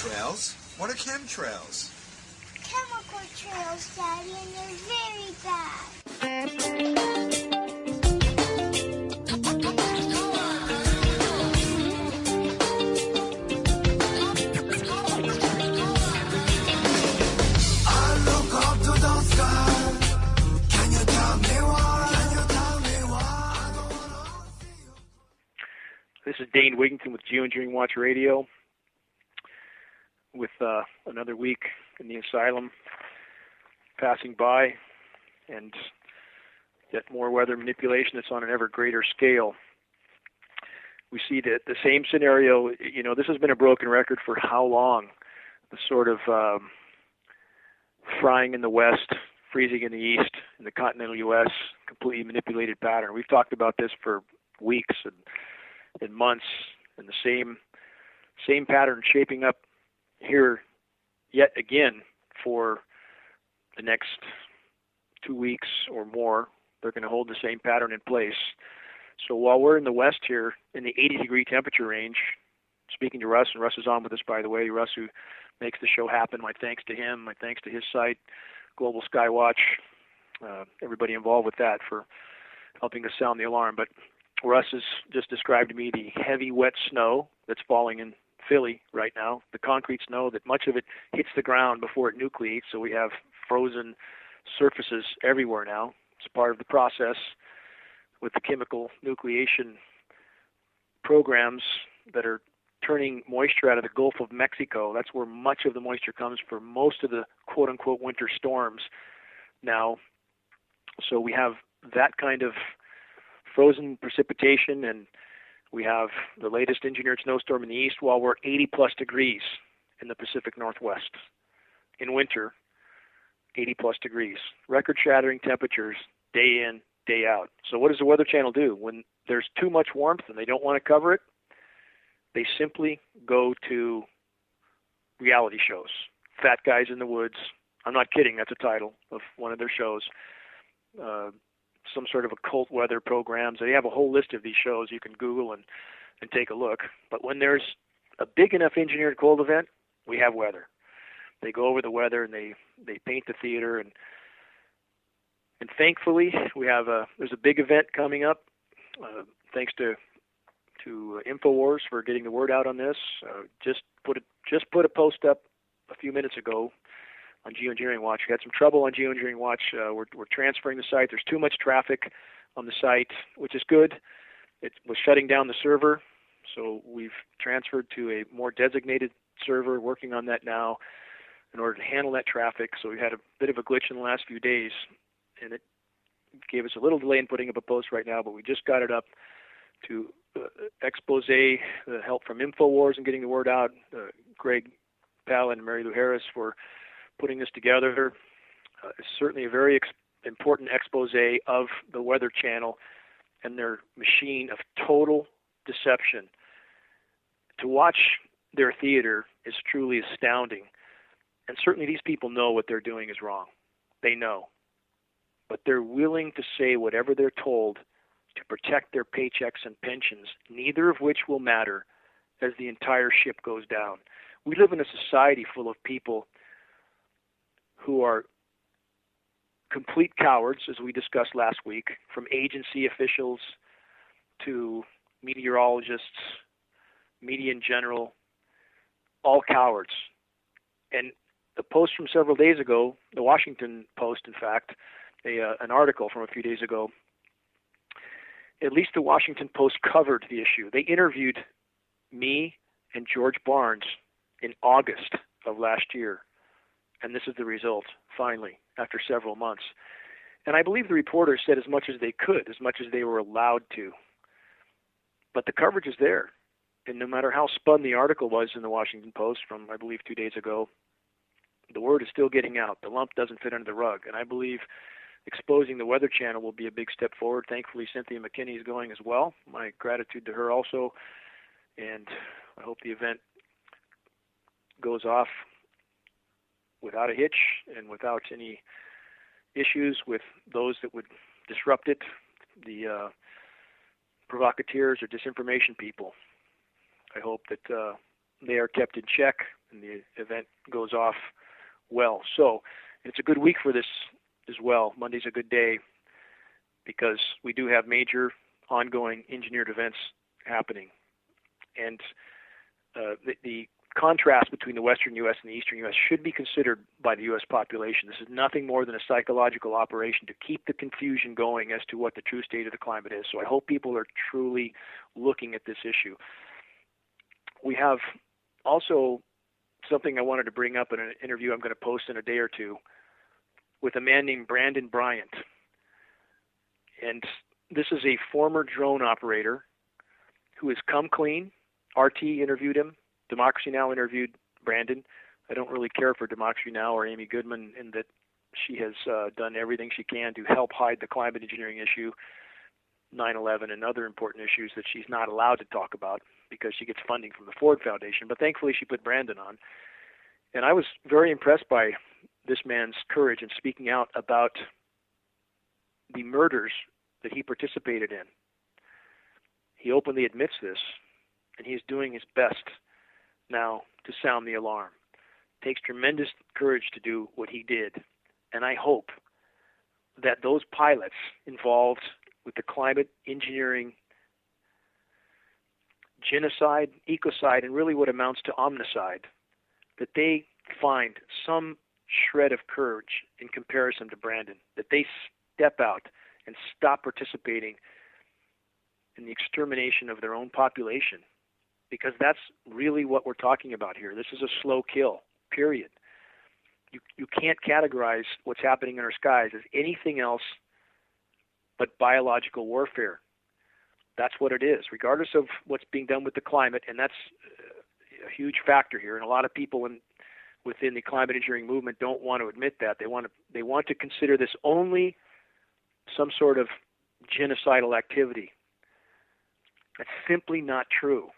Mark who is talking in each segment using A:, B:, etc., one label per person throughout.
A: Chemtrails? What are chemtrails?
B: Chemical trails, Daddy, and they're very bad.
C: I look up to the sky. Can you tell me why? Can you tell me why? I don't wanna see you.
D: This is Dane Wigington with GeoEngineering Watch Radio, with another week in the asylum passing by, and yet more weather manipulation that's on an ever greater scale. We see that the same scenario. This has been a broken record for how long? The sort of frying in the west, freezing in the east, in the continental U.S., completely manipulated pattern. We've talked about this for weeks and months, and the same pattern shaping up here yet again for the next 2 weeks or more. They're going to hold the same pattern in place. So while we're in the west here, in the 80-degree temperature range, speaking to Russ, and Russ is on with us, by the way, Russ who makes the show happen, my thanks to him, my thanks to his site, Global Skywatch, everybody involved with that for helping us sound the alarm. But Russ has just described to me the heavy, wet snow that's falling in Philly right now, the concrete snow that much of it hits the ground before it nucleates, so we have frozen surfaces everywhere now. It's part of the process with the chemical nucleation programs that are turning moisture out of the Gulf of Mexico. That's where much of the moisture comes for most of the quote-unquote winter storms now. So we have that kind of frozen precipitation, and we have the latest engineered snowstorm in the east while we're 80-plus degrees in the Pacific Northwest. In winter, 80-plus degrees. Record-shattering temperatures day in, day out. So what does the Weather Channel do? When there's too much warmth and they don't want to cover it, they simply go to reality shows. Fat Guys in the Woods. I'm not kidding, that's a title of one of their shows. Some sort of occult weather programs. They have a whole list of these shows you can Google and take a look. But when there's a big enough engineered cold event, we have weather. They go over the weather and they paint the theater, and thankfully we have there's a big event coming up. Thanks to InfoWars for getting the word out on this. Just put a post up a few minutes ago on GeoEngineering Watch. We had some trouble on GeoEngineering Watch. We're transferring the site. There's too much traffic on the site, which is good. It was shutting down the server, so we've transferred to a more designated server, working on that now in order to handle that traffic. So we had a bit of a glitch in the last few days, and it gave us a little delay in putting up a post right now, but we just got it up to expose the help from InfoWars and getting the word out. Greg Palin and Mary Lou Harris for putting this together. It's certainly a very important expose of the Weather Channel and their machine of total deception. To watch their theater is truly astounding. And certainly these people know what they're doing is wrong. They know. But they're willing to say whatever they're told to protect their paychecks and pensions, neither of which will matter as the entire ship goes down. We live in a society full of people who are complete cowards, as we discussed last week, from agency officials to meteorologists, media in general, all cowards. And the post from several days ago, the Washington Post, in fact, an article from a few days ago, at least the Washington Post covered the issue. They interviewed me and George Barnes in August of last year. And this is the result, finally, after several months. And I believe the reporters said as much as they could, as much as they were allowed to. But the coverage is there. And no matter how spun the article was in the Washington Post from, I believe, 2 days ago, the word is still getting out. The lump doesn't fit under the rug. And I believe exposing the Weather Channel will be a big step forward. Thankfully, Cynthia McKinney is going as well. My gratitude to her also. And I hope the event goes off without a hitch and without any issues with those that would disrupt it, the provocateurs or disinformation people. I hope that they are kept in check and the event goes off well. So it's a good week for this as well. Monday's a good day because we do have major ongoing engineered events happening. And the contrast between the western U.S. and the eastern U.S. should be considered by the U.S. population. This is nothing more than a psychological operation to keep the confusion going as to what the true state of the climate is. So I hope people are truly looking at this issue. We have also something I wanted to bring up in an interview I'm going to post in a day or two with a man named Bryant. And this is a former drone operator who has come clean. RT interviewed him. Democracy Now! Interviewed Brandon. I don't really care for Democracy Now! Or Amy Goodman in that she has done everything she can to help hide the climate engineering issue, 9/11, and other important issues that she's not allowed to talk about because she gets funding from the Ford Foundation. But thankfully she put Brandon on. And I was very impressed by this man's courage in speaking out about the murders that he participated in. He openly admits this, and he's doing his best now to sound the alarm. It takes tremendous courage to do what he did, and I hope that those pilots involved with the climate engineering, genocide, ecocide, and really what amounts to omnicide, that they find some shred of courage in comparison to Brandon, that they step out and stop participating in the extermination of their own population, because that's really what we're talking about here. This is a slow kill, period. You can't categorize what's happening in our skies as anything else but biological warfare. That's what it is, regardless of what's being done with the climate, and that's a huge factor here. And a lot of people within the climate engineering movement don't want to admit that. They want to consider this only some sort of genocidal activity. That's simply not true.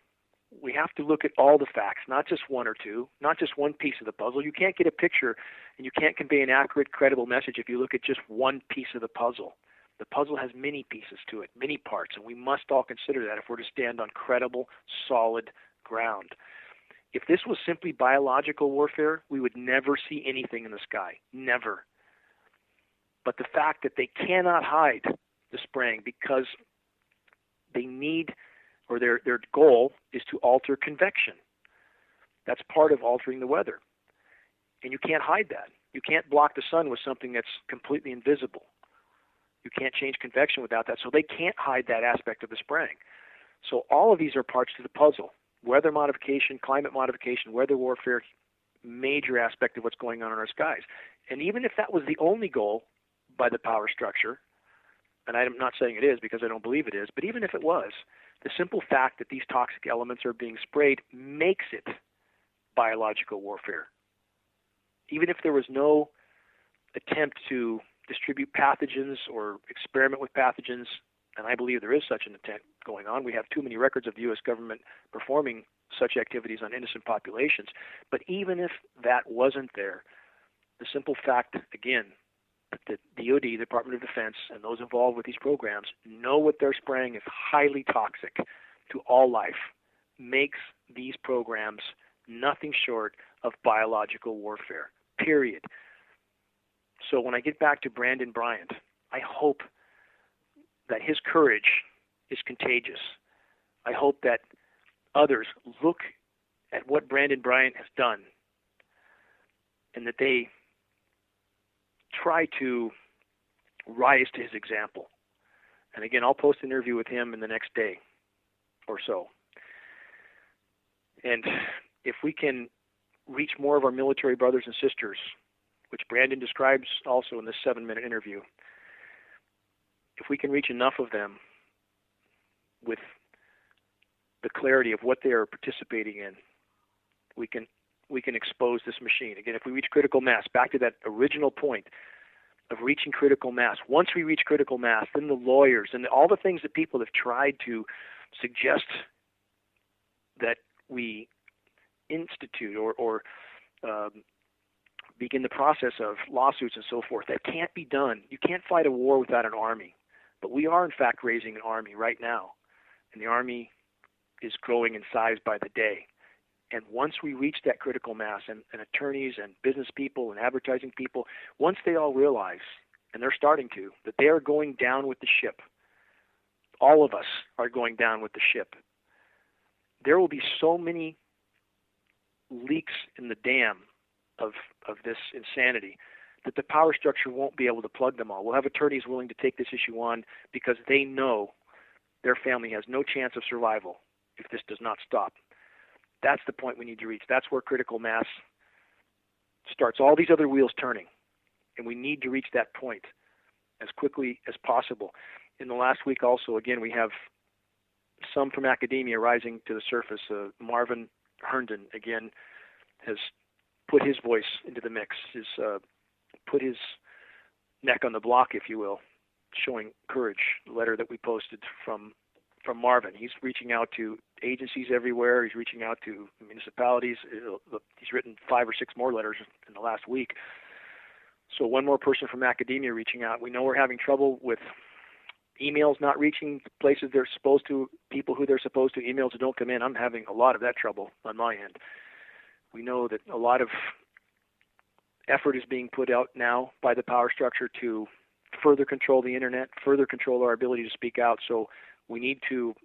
D: We have to look at all the facts, not just one or two, not just one piece of the puzzle. You can't get a picture and you can't convey an accurate, credible message if you look at just one piece of the puzzle. The puzzle has many pieces to it, many parts, and we must all consider that if we're to stand on credible, solid ground. If this was simply biological warfare, we would never see anything in the sky, never. But the fact that they cannot hide the spraying because they need, or their goal is to alter convection. That's part of altering the weather. And you can't hide that. You can't block the sun with something that's completely invisible. You can't change convection without that. So they can't hide that aspect of the spraying. So all of these are parts to the puzzle. Weather modification, climate modification, weather warfare, major aspect of what's going on in our skies. And even if that was the only goal by the power structure, and I'm not saying it is because I don't believe it is, but even if it was, the simple fact that these toxic elements are being sprayed makes it biological warfare. Even if there was no attempt to distribute pathogens or experiment with pathogens, and I believe there is such an attempt going on. We have too many records of the U.S. government performing such activities on innocent populations. But even if that wasn't there, the simple fact, again, that the DoD, Department of Defense, and those involved with these programs know what they're spraying is highly toxic to all life, makes these programs nothing short of biological warfare, period. So when I get back to Brandon Bryant, I hope that his courage is contagious. I hope that others look at what Brandon Bryant has done and that they try to rise to his example. And again, I'll post an interview with him in the next day or so. And if we can reach more of our military brothers and sisters, which Brandon describes also in this 7-minute interview, if we can reach enough of them with the clarity of what they are participating in, we can expose this machine. Again, if we reach critical mass, back to that original point of reaching critical mass. Once we reach critical mass, then the lawyers and all the things that people have tried to suggest that we institute or begin the process of lawsuits and so forth, that can't be done. You can't fight a war without an army. But we are, in fact, raising an army right now. And the army is growing in size by the day. And once we reach that critical mass, and attorneys and business people and advertising people, once they all realize, and they're starting to, that they are going down with the ship, all of us are going down with the ship, there will be so many leaks in the dam of this insanity that the power structure won't be able to plug them all. We'll have attorneys willing to take this issue on because they know their family has no chance of survival if this does not stop. That's the point we need to reach. That's where critical mass starts all these other wheels turning, and we need to reach that point as quickly as possible. In the last week also, again, we have some from academia rising to the surface. Marvin Herndon, again, has put his voice into the mix, put his neck on the block, if you will, showing courage. The letter that we posted from Marvin. He's reaching out to agencies everywhere. He's reaching out to municipalities. He's written 5 or 6 more letters in the last week. So one more person from academia reaching out. We know we're having trouble with emails not reaching places they're supposed to, people who they're supposed to, emails that don't come in. I'm having a lot of that trouble on my end. We know that a lot of effort is being put out now by the power structure to further control the internet, further control our ability to speak out. So we need to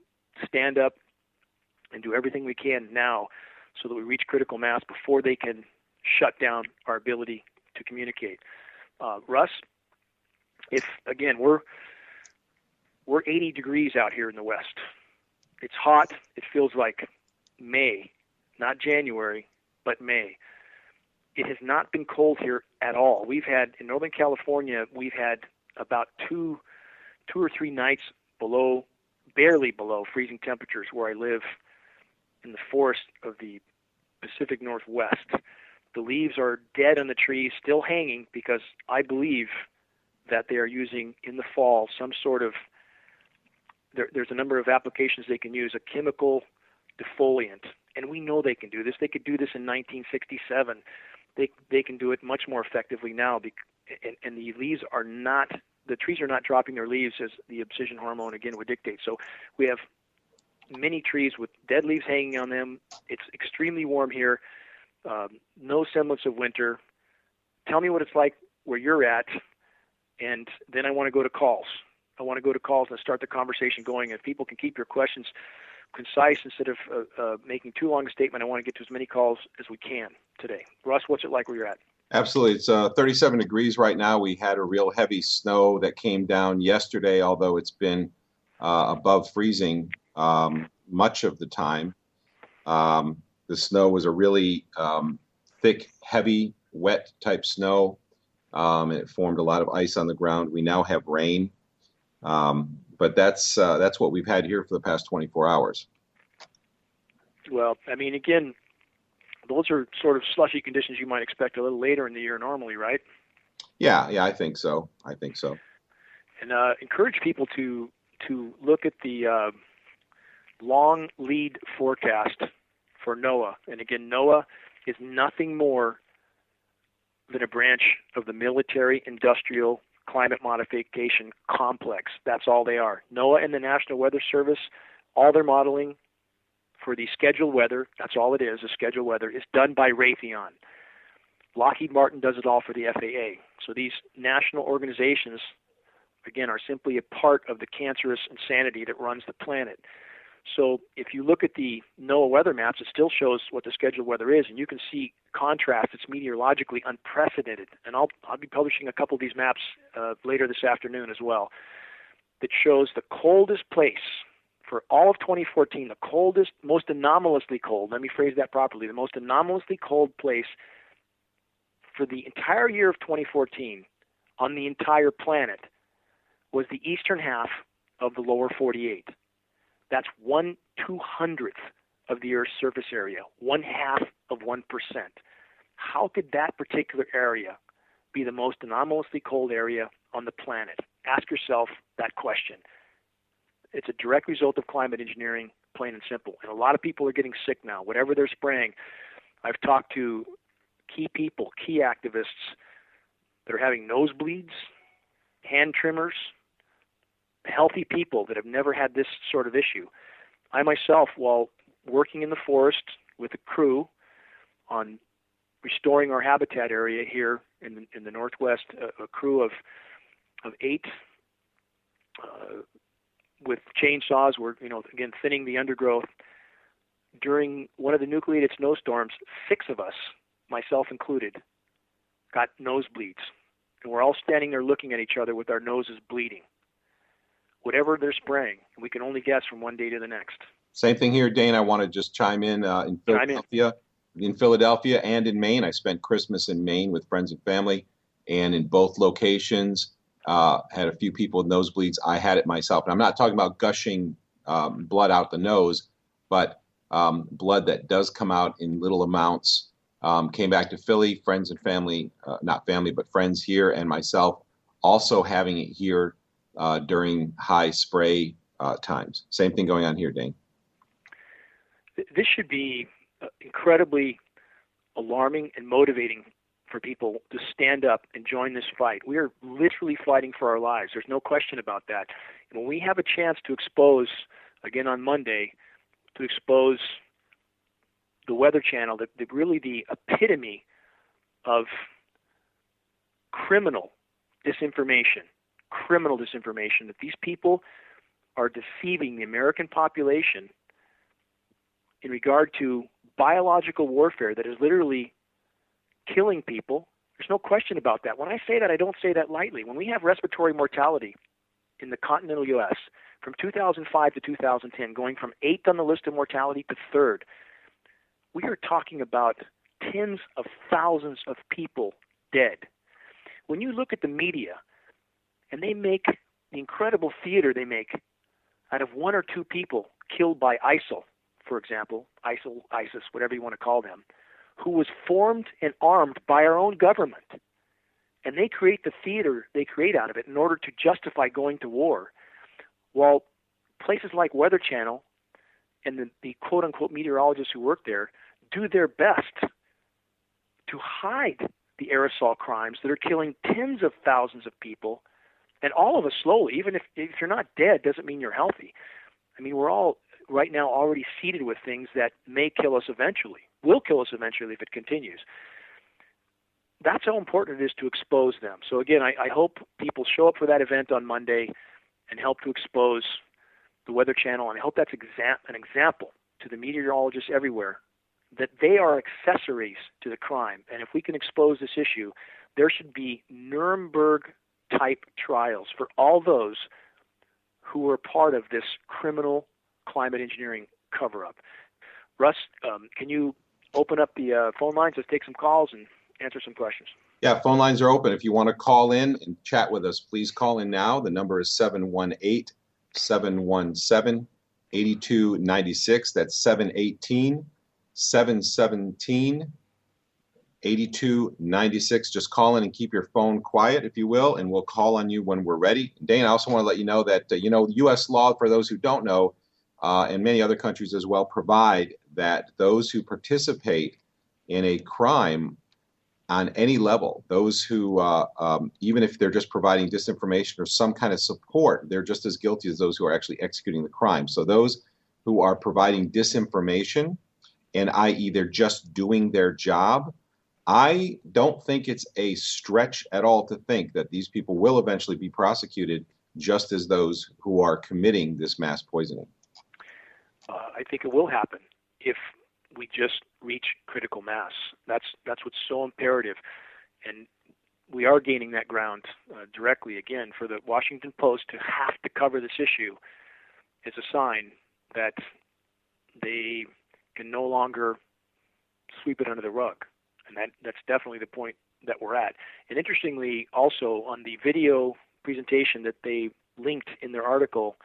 D: stand up and do everything we can now so that we reach critical mass before they can shut down our ability to communicate. Russ, if, again, we're 80 degrees out here in the West. It's hot. It feels like May, not January, but May. It has not been cold here at all. We've had, in Northern California, we've had about two or three nights below, barely below freezing temperatures where I live in the forest of the Pacific Northwest. The leaves are dead on the trees, still hanging, because I believe that they are using in the fall some sort of, there's a number of applications they can use, a chemical defoliant. And we know they can do this. They could do this in 1967. They can do it much more effectively now. And the leaves are not, the trees are not dropping their leaves as the abscission hormone, again, would dictate. So we have many trees with dead leaves hanging on them. It's extremely warm here. No semblance of winter. Tell me what it's like where you're at, and then I want to go to calls. I want to go to calls and start the conversation going. If people can keep your questions concise instead of making too long a statement, I want to get to as many calls as we can today. Russ, what's it like where you're at?
E: Absolutely. It's 37 degrees right now. We had a real heavy snow that came down yesterday, although it's been above freezing much of the time. The snow was a really thick, heavy, wet type snow, and it formed a lot of ice on the ground. We now have rain, but that's what we've had here for the past 24 hours.
D: Well, I mean, again, those are sort of slushy conditions you might expect a little later in the year normally, right?
E: Yeah, I think so.
D: And encourage people to look at the long lead forecast for NOAA. And again, NOAA is nothing more than a branch of the military-industrial climate modification complex. That's all they are. NOAA and the National Weather Service, all their modeling for the scheduled weather, that's all it is, the scheduled weather, is done by Raytheon. Lockheed Martin does it all for the FAA. So these national organizations, again, are simply a part of the cancerous insanity that runs the planet. So if you look at the NOAA weather maps, it still shows what the scheduled weather is, and you can see contrast. It's meteorologically unprecedented. And I'll be publishing a couple of these maps later this afternoon as well, that shows the coldest place for all of 2014, the coldest, most anomalously cold, let me phrase that properly, the most anomalously cold place for the entire year of 2014 on the entire planet was the eastern half of the lower 48. That's 1/200th of the Earth's surface area, 1/2 of 1%. How could that particular area be the most anomalously cold area on the planet? Ask yourself that question. It's a direct result of climate engineering, plain and simple. And a lot of people are getting sick now, whatever they're spraying. I've talked to key people, key activists that are having nosebleeds, hand tremors, healthy people that have never had this sort of issue. I myself, while working in the forest, with a crew on restoring our habitat area here in the Northwest, a crew of 8 with chainsaws. We're, again, thinning the undergrowth. During one of the nucleated snowstorms, 6 of us, myself included, got nosebleeds. And we're all standing there looking at each other with our noses bleeding. Whatever they're spraying, we can only guess from one day to the next.
E: Same thing here, Dane. I want to just chime in Philadelphia. In Philadelphia and in Maine. I spent Christmas in Maine with friends and family, and in both locations had a few people with nosebleeds. I had it myself. And I'm not talking about gushing blood out the nose, but blood that does come out in little amounts. Came back to Philly, friends and family, not family, but friends here, and myself also having it here during high spray times. Same thing going on here, Dane.
D: This should be incredibly alarming and motivating for people to stand up and join this fight. We are literally fighting for our lives. There's no question about that. And when we have a chance to expose, again on Monday, to expose the Weather Channel, really the epitome of criminal disinformation, that these people are deceiving the American population in regard to biological warfare that is literally killing people. There's no question about that. When I say that, I don't say that lightly. When we have respiratory mortality in the continental U.S. from 2005 to 2010, going from 8th on the list of mortality to 3rd, we are talking about tens of thousands of people dead. When you look at the media, and they make the incredible theater they make out of 1 or 2 people killed by ISIL, for example, ISIL, ISIS, whatever you want to call them, who was formed and armed by our own government. And they create the theater they create out of it in order to justify going to war. While places like Weather Channel and the quote-unquote meteorologists who work there do their best to hide the aerosol crimes that are killing tens of thousands of people, and all of us slowly. Even if you're not dead, doesn't mean you're healthy. I mean, we're all right now already seeded with things that may kill us eventually, will kill us eventually if it continues. That's how important it is to expose them. So again, I hope people show up for that event on Monday and help to expose the Weather Channel, and I hope that's an example to the meteorologists everywhere that they are accessories to the crime. And if we can expose this issue, there should be Nuremberg-type trials for all those who were part of this criminal climate engineering cover-up. Russ, can you open up the phone lines? Let's take some calls and answer some questions.
E: Yeah, phone lines are open. If you want to call in and chat with us, please call in now. The number is 718-717-8296. That's 718-717-8296. Just call in and keep your phone quiet, if you will, and we'll call on you when we're ready. Dane, I also want to let you know that, U.S. law, for those who don't know, and many other countries as well, provide that those who participate in a crime on any level, those who, even if they're just providing disinformation or some kind of support, they're just as guilty as those who are actually executing the crime. So those who are providing disinformation, and i.e. they're just doing their job, I don't think it's a stretch at all to think that these people will eventually be prosecuted just as those who are committing this mass poisoning.
D: I think it will happen if we just reach critical mass. That's what's so imperative, and we are gaining that ground directly. Again, for the Washington Post to have to cover this issue is a sign that they can no longer sweep it under the rug, and that's definitely the point that we're at. And interestingly, also on the video presentation that they linked in their article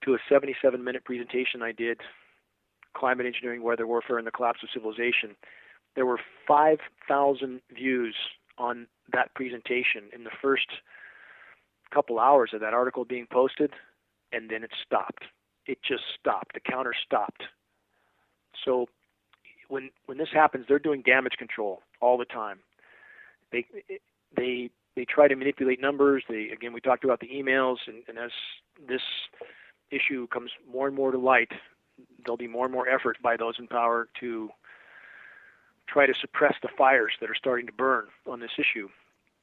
D: to a 77-minute presentation I did, Climate Engineering, Weather Warfare, and the Collapse of Civilization, there were 5,000 views on that presentation in the first couple hours of that article being posted, and then it stopped. It just stopped. The counter stopped. So when this happens, they're doing damage control all the time. They try to manipulate numbers. We talked about the emails, and as this issue comes more and more to light, there'll be more and more effort by those in power to try to suppress the fires that are starting to burn on this issue.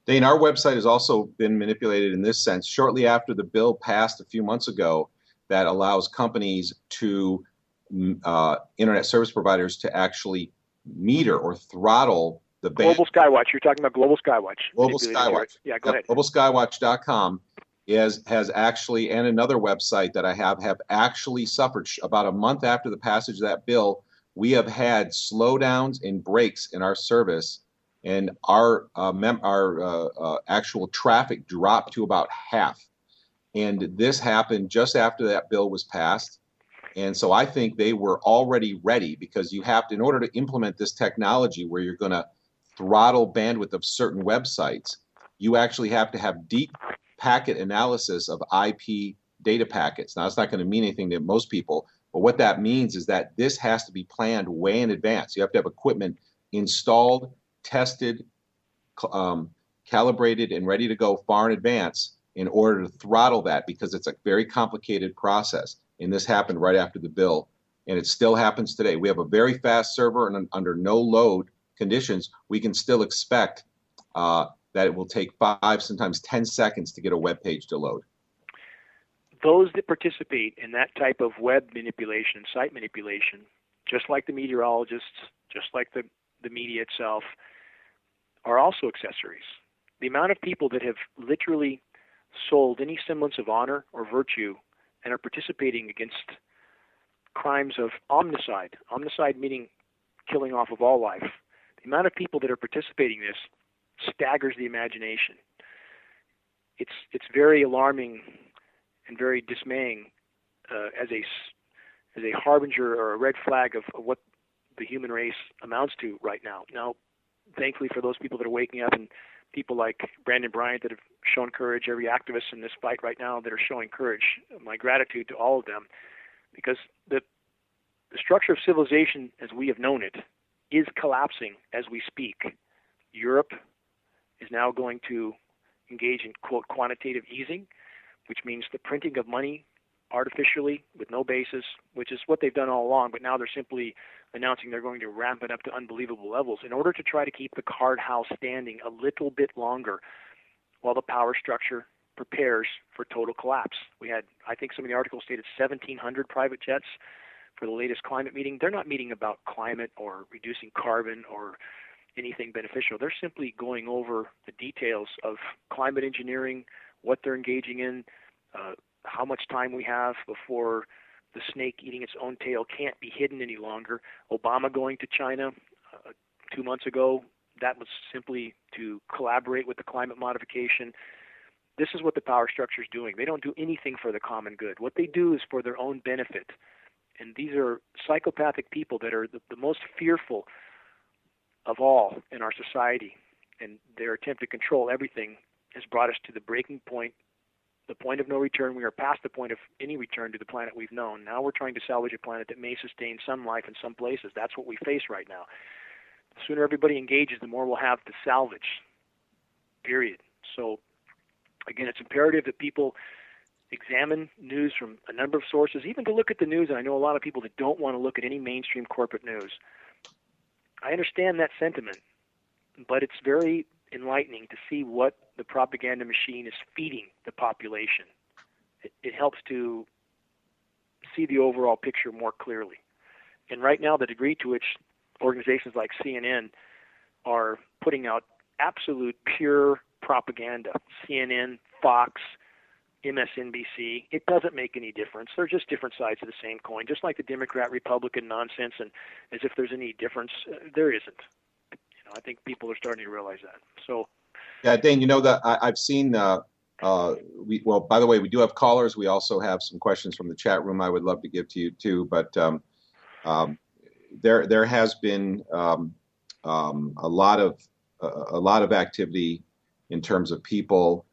E: Dane, our website has also been manipulated in this sense. Shortly after the bill passed a few months ago that allows companies to, internet service providers to actually meter or throttle the
D: Global Skywatch. You're talking about Global Skywatch.
E: Global Skywatch.
D: Yeah, go ahead.
E: GlobalSkywatch.com has actually, and another website that I have actually suffered about a month after the passage of that bill. We have had slowdowns and breaks in our service, and our actual traffic dropped to about half. And this happened just after that bill was passed. And so I think they were already ready, because you have to, in order to implement this technology where you're going to throttle bandwidth of certain websites, you actually have to have deep packet analysis of IP data packets. Now, it's not going to mean anything to most people, but what that means is that this has to be planned way in advance. You have to have equipment installed, tested, calibrated, and ready to go far in advance in order to throttle that, because it's a very complicated process. And this happened right after the bill, and it still happens today. We have a very fast server, and under no load conditions, we can still expect that it will take 5, sometimes 10 seconds to get a web page to load.
D: Those that participate in that type of web manipulation, site manipulation, just like the meteorologists, just like the media itself, are also accessories. The amount of people that have literally sold any semblance of honor or virtue and are participating against crimes of omnicide meaning killing off of all life, the amount of people that are participating in this staggers the imagination. It's very alarming and very dismaying as a harbinger or a red flag of what the human race amounts to right now. Now, thankfully for those people that are waking up, and people like Brandon Bryant that have shown courage, every activist in this fight right now that are showing courage, my gratitude to all of them, because the structure of civilization as we have known it is collapsing as we speak. Europe is now going to engage in, quote, quantitative easing, which means the printing of money artificially with no basis, which is what they've done all along, but now they're simply announcing they're going to ramp it up to unbelievable levels in order to try to keep the card house standing a little bit longer while the power structure prepares for total collapse. We had, I think some of the articles stated 1,700 private jets for the latest climate meeting. They're not meeting about climate or reducing carbon or anything beneficial. They're simply going over the details of climate engineering, what they're engaging in, how much time we have before the snake eating its own tail can't be hidden any longer. Obama going to China 2 months ago, that was simply to collaborate with the climate modification. This is what the power structure is doing. They don't do anything for the common good. What they do is for their own benefit. And these are psychopathic people that are the most fearful of all in our society. And their attempt to control everything has brought us to the breaking point, the point of no return. We are past the point of any return to the planet we've known. Now we're trying to salvage a planet that may sustain some life in some places. That's what we face right now. The sooner everybody engages, the more we'll have to salvage, period. So, again, it's imperative that people examine news from a number of sources, even to look at the news. And I know a lot of people that don't want to look at any mainstream corporate news. I understand that sentiment, but it's very enlightening to see what the propaganda machine is feeding the population. It helps to see the overall picture more clearly. And right now, the degree to which organizations like CNN are putting out absolute pure propaganda, CNN, Fox, MSNBC, it doesn't make any difference. They're just different sides of the same coin, just like the Democrat-Republican nonsense, and as if there's any difference, there isn't. I think people are starting to realize that. So,
E: yeah, Dane, that I've seen. By the way, we do have callers. We also have some questions from the chat room. I would love to give to you too, but there has been a lot of activity in terms of people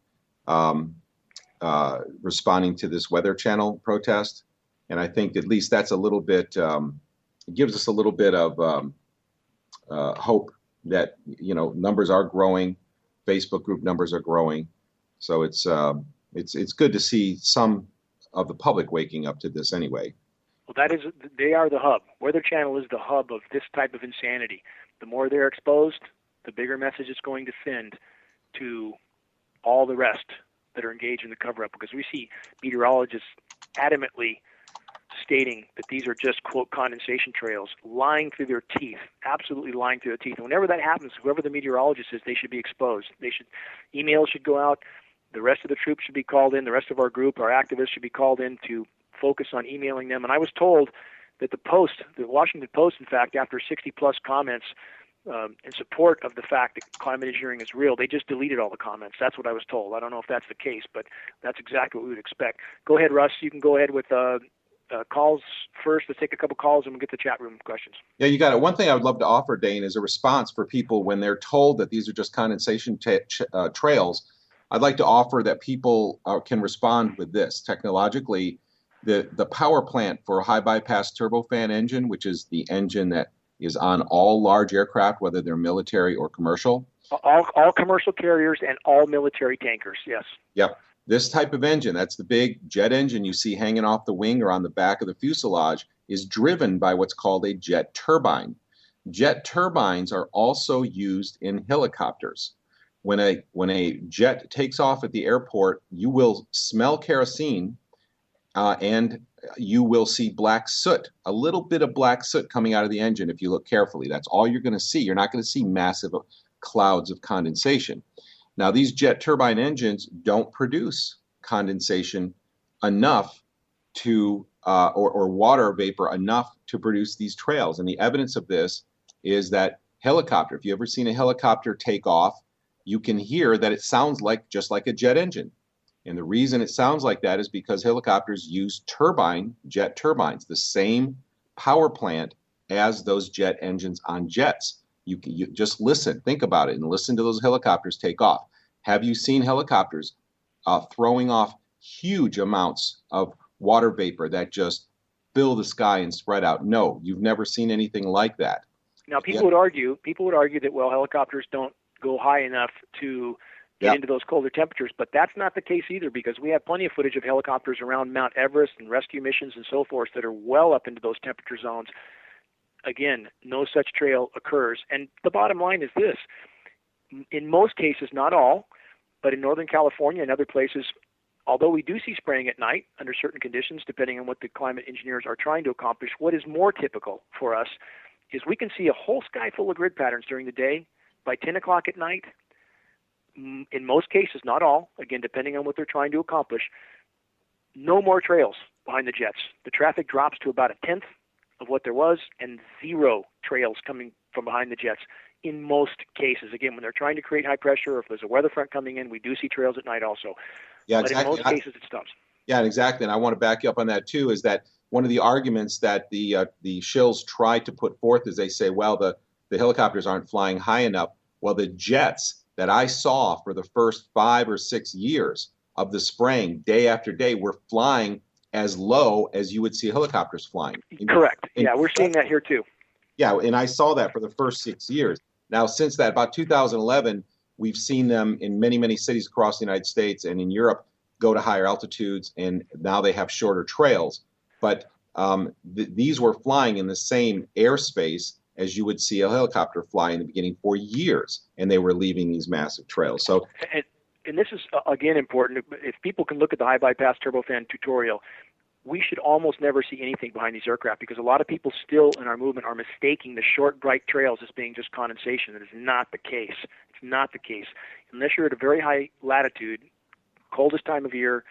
E: responding to this Weather Channel protest, and I think at least that's a little bit gives us a little bit of hope that numbers are growing, Facebook group numbers are growing, so it's good to see some of the public waking up to this anyway.
D: Well, they are the hub. Weather Channel is the hub of this type of insanity. The more they're exposed, the bigger message it's going to send to all the rest that are engaged in the cover-up, because we see meteorologists adamantly stating that these are just, quote, condensation trails, lying through their teeth, absolutely lying through their teeth. And whenever that happens, whoever the meteorologist is, they should be exposed. Emails should go out. The rest of the troops should be called in. The rest of our group, our activists, should be called in to focus on emailing them. And I was told that the Washington Post, in fact, after 60-plus comments in support of the fact that climate engineering is real, they just deleted all the comments. That's what I was told. I don't know if that's the case, but that's exactly what we would expect. Go ahead, Russ. You can go ahead with calls first. Let's take a couple calls and we'll get to chat room questions.
E: Yeah, you got it. One thing I would love to offer, Dane, is a response for people when they're told that these are just condensation trails. I'd like to offer that people can respond with this. Technologically, the power plant for a high bypass turbofan engine, which is the engine that is on all large aircraft, whether they're military or commercial.
D: All commercial carriers and all military tankers, yes.
E: Yep. This type of engine, that's the big jet engine you see hanging off the wing or on the back of the fuselage, is driven by what's called a jet turbine. Jet turbines are also used in helicopters. When a jet takes off at the airport, you will smell kerosene and you will see black soot, a little bit of black soot coming out of the engine if you look carefully. That's all you're going to see. You're not going to see massive clouds of condensation. Now, these jet turbine engines don't produce condensation enough to, or water vapor enough to produce these trails. And the evidence of this is that helicopter, if you've ever seen a helicopter take off, you can hear that it sounds just like a jet engine. And the reason it sounds like that is because helicopters use jet turbines, the same power plant as those jet engines on jets. You just listen, think about it, and listen to those helicopters take off. Have you seen helicopters throwing off huge amounts of water vapor that just fill the sky and spread out? No, you've never seen anything like that.
D: Now, people would argue that, well, helicopters don't go high enough to get into those colder temperatures, but that's not the case either, because we have plenty of footage of helicopters around Mount Everest and rescue missions and so forth that are well up into those temperature zones. Again, no such trail occurs. And the bottom line is this. In most cases, not all, but in Northern California and other places, although we do see spraying at night under certain conditions, depending on what the climate engineers are trying to accomplish, what is more typical for us is we can see a whole sky full of grid patterns during the day. By 10 o'clock at night, in most cases, not all, again, depending on what they're trying to accomplish, no more trails behind the jets. The traffic drops to about a tenth of what there was, and zero trails coming from behind the jets in most cases. Again, when they're trying to create high pressure, or if there's a weather front coming in, we do see trails at night also.
E: Yeah,
D: but
E: exactly.
D: in most cases, it stops.
E: Yeah, exactly. And I want to back you up on that too, is that one of the arguments that the shills try to put forth is they say, well, the helicopters aren't flying high enough. Well, the jets that I saw for the first 5 or 6 years of the spraying, day after day, were flying as low as you would see helicopters flying.
D: Correct. Yeah, we're seeing that here too.
E: Yeah, and I saw that for the first 6 years. Now, since that, about 2011, we've seen them in many, many cities across the United States and in Europe go to higher altitudes, and now they have shorter trails. But these were flying in the same airspace as you would see a helicopter fly in the beginning for years, and they were leaving these massive trails. So,
D: and this is, again, important. If people can look at the high bypass turbofan tutorial, we should almost never see anything behind these aircraft, because a lot of people still in our movement are mistaking the short, bright trails as being just condensation. That is not the case. It's not the case. Unless you're at a very high latitude, coldest time of year,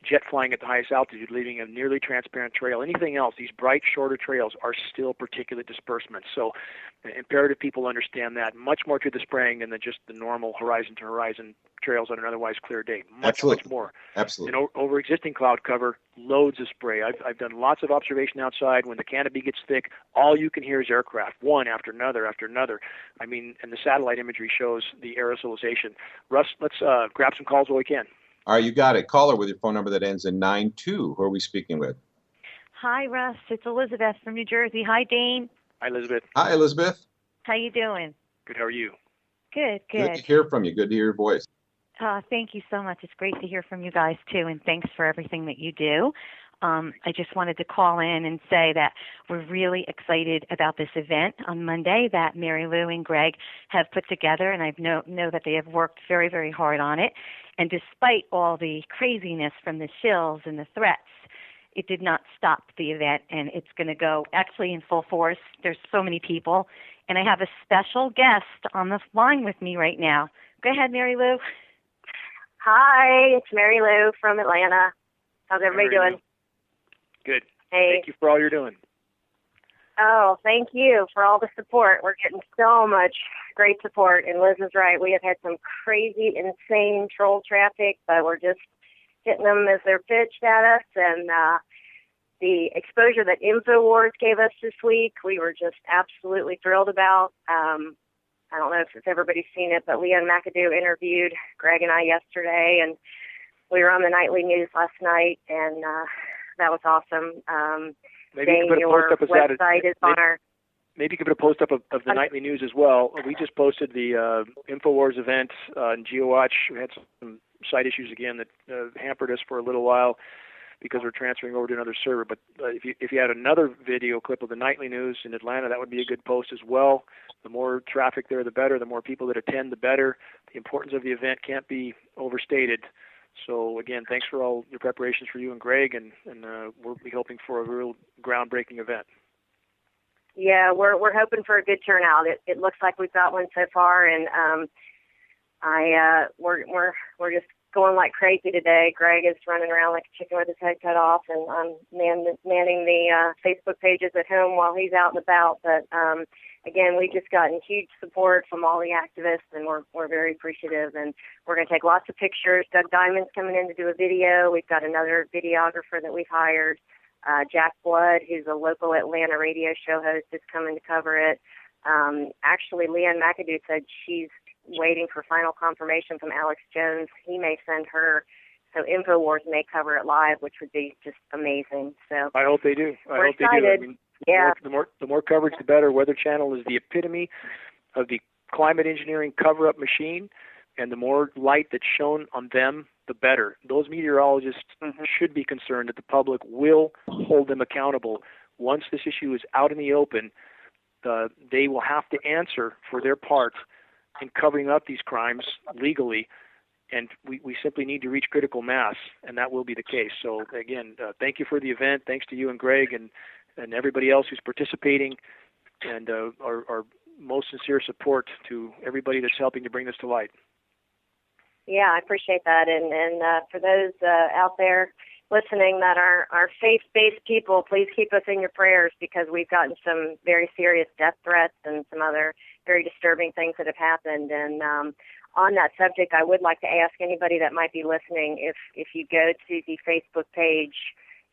D: jet flying at the highest altitude, leaving a nearly transparent trail. Anything else, these bright, shorter trails are still particulate disbursements. So imperative people understand that. Much more to the spraying than just the normal horizon-to-horizon trails on an otherwise clear day. Much more.
E: Absolutely.
D: And over existing cloud cover, loads of spray. I've done lots of observation outside. When the canopy gets thick, all you can hear is aircraft, one after another after another. I mean, and the satellite imagery shows the aerosolization. Russ, let's grab some calls while we can.
E: All right, you got it. Caller with your phone number that ends in 92. Who are we speaking with?
F: Hi, Russ. It's Elizabeth from New Jersey. Hi, Dane.
D: Hi, Elizabeth.
E: Hi, Elizabeth.
F: How you doing?
D: Good. How are you?
F: Good.
E: Good to hear from you. Good to hear your voice.
F: Thank you so much. It's great to hear from you guys, too, and thanks for everything that you do. I just wanted to call in and say that we're really excited about this event on Monday that Mary Lou and Greg have put together, and I know that they have worked very, very hard on it. And despite all the craziness from the shills and the threats, it did not stop the event, and it's going to go actually in full force. There's so many people, and I have a special guest on the line with me right now. Go ahead, Mary Lou.
G: Hi, it's Mary Lou from Atlanta. How's everybody doing?
D: Good.
G: Hey.
D: Thank you for all you're doing.
G: Oh, thank you for all the support. We're getting so much great support, and Liz is right. We have had some crazy, insane troll traffic, but we're just hitting them as they're pitched at us, and the exposure that InfoWars gave us this week, we were just absolutely thrilled about. I don't know if everybody's seen it, but Leanne McAdoo interviewed Greg and I yesterday, and we were on the nightly news last night, and that was awesome.
D: Maybe
G: Dane,
D: you could
G: your
D: put a post up
G: website is on our...
D: Maybe you could put a post up of the nightly news as well. We just posted the InfoWars event on GeoWatch. We had some site issues again that hampered us for a little while because we're transferring over to another server. But if you had another video clip of the nightly news in Atlanta, that would be a good post as well. The more traffic there, the better. The more people that attend, the better. The importance of the event can't be overstated. So again, thanks for all your preparations for you and Greg, and we'll be hoping for a real groundbreaking event.
G: Yeah, we're hoping for a good turnout. It looks like we've got one so far, and we're just going like crazy today. Greg is running around like a chicken with his head cut off, and I'm manning the Facebook pages at home while he's out and about. But again, we've just gotten huge support from all the activists, and we're very appreciative. And we're going to take lots of pictures. Doug Diamond's coming in to do a video. We've got another videographer that we've hired. Jack Blood, who's a local Atlanta radio show host, is coming to cover it. Actually, Leanne McAdoo said she's waiting for final confirmation from Alex Jones. He may send her, so InfoWars may cover it live, which would be just amazing. So
D: I hope they do.
G: We're excited.
D: I mean,
G: yeah.
D: The more coverage, the better. Weather Channel is the epitome of the climate engineering cover-up machine, and the more light that's shown on them, the better. Those meteorologists should be concerned that the public will hold them accountable. Once this issue is out in the open, they will have to answer for their part in covering up these crimes legally, and we simply need to reach critical mass, and that will be the case. So again, thank you for the event. Thanks to you and Greg and everybody else who's participating, and our most sincere support to everybody that's helping to bring this to light.
G: Yeah, I appreciate that. And for those out there listening that are faith-based people, please keep us in your prayers, because we've gotten some very serious death threats and some other very disturbing things that have happened. And on that subject, I would like to ask anybody that might be listening, if you go to the Facebook page,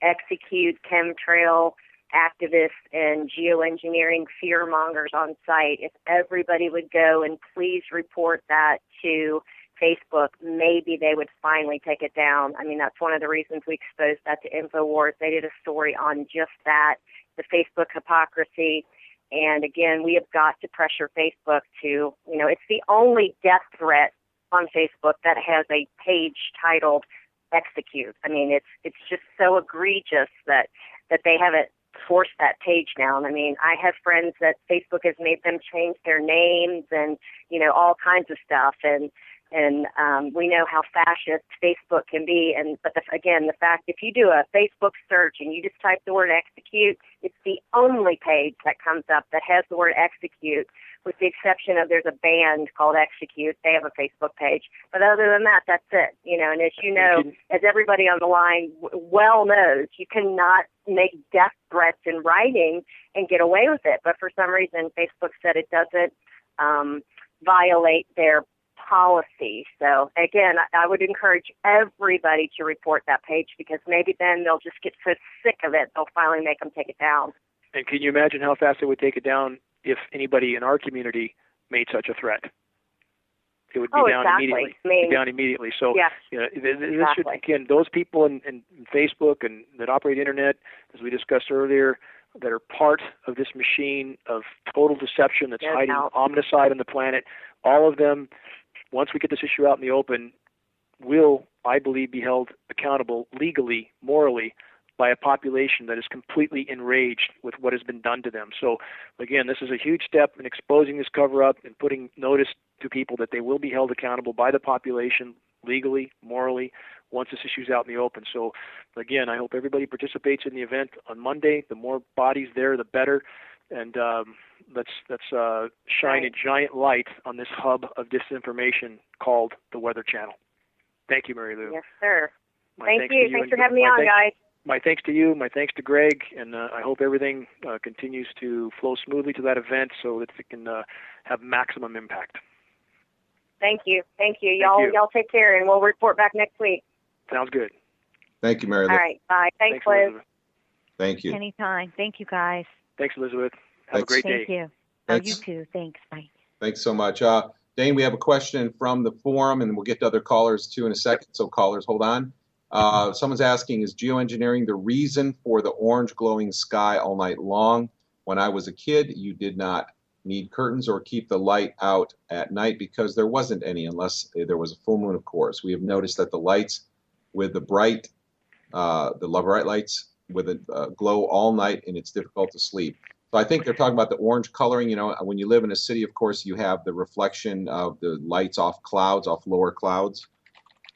G: Execute Chemtrail Activists and Geoengineering Fearmongers on Site, if everybody would go and please report that to Facebook, maybe they would finally take it down. I mean, that's one of the reasons we exposed that to InfoWars. They did a story on just that, the Facebook hypocrisy. And again, we have got to pressure Facebook to, it's the only death threat on Facebook that has a page titled Execute. I mean, it's just so egregious that they haven't forced that page down. I mean, I have friends that Facebook has made them change their names and, all kinds of stuff. And we know how fascist Facebook can be. But the fact, if you do a Facebook search and you just type the word execute, it's the only page that comes up that has the word execute, with the exception of there's a band called Execute. They have a Facebook page. But other than that, that's it. And as you know, as everybody on the line well knows, you cannot make death threats in writing and get away with it. But for some reason, Facebook said it doesn't violate their policy. So again, I would encourage everybody to report that page, because maybe then they'll just get so sick of it, they'll finally make them take it down.
D: And can you imagine how fast they would take it down if anybody in our community made such a threat? It would be down immediately. Down immediately. So
G: yes,
D: this should, again, those people in Facebook and that operate internet, as we discussed earlier, that are part of this machine of total deception that's hiding omnicide on the planet, all of them, once we get this issue out in the open, will, I believe, be held accountable legally, morally, by a population that is completely enraged with what has been done to them. So, again, this is a huge step in exposing this cover-up and putting notice to people that they will be held accountable by the population legally, morally, once this issue's out in the open. So, again, I hope everybody participates in the event on Monday. The more bodies there, the better. And let's shine a giant light on this hub of disinformation called the Weather Channel. Thank you, Mary Lou.
G: Yes, sir.
D: Thank
G: you. Thanks for having me on, guys.
D: My thanks to you. My thanks to Greg. And I hope everything continues to flow smoothly to that event so that it can have maximum impact.
G: Thank you. Y'all take care, and we'll report back next week.
D: Sounds good.
E: Thank you, Mary Lou.
G: All right. Bye. Thanks, Liz.
D: Elizabeth.
E: Thank you.
F: Anytime. Thank you, guys.
D: Thanks, Elizabeth. Have a great day.
F: Thank you.
E: Thanks.
F: Oh, you too. Thanks. Bye.
E: Thanks so much. Dane, we have a question from the forum, and we'll get to other callers too in a second. So callers, hold on. Someone's asking, is geoengineering the reason for the orange glowing sky all night long? When I was a kid, you did not need curtains or keep the light out at night because there wasn't any unless there was a full moon, of course. We have noticed that the lights with the bright lights with a glow all night, and it's difficult to sleep. So I think they're talking about the orange coloring. You know, when you live in a city, of course, you have the reflection of the lights off clouds, off lower clouds.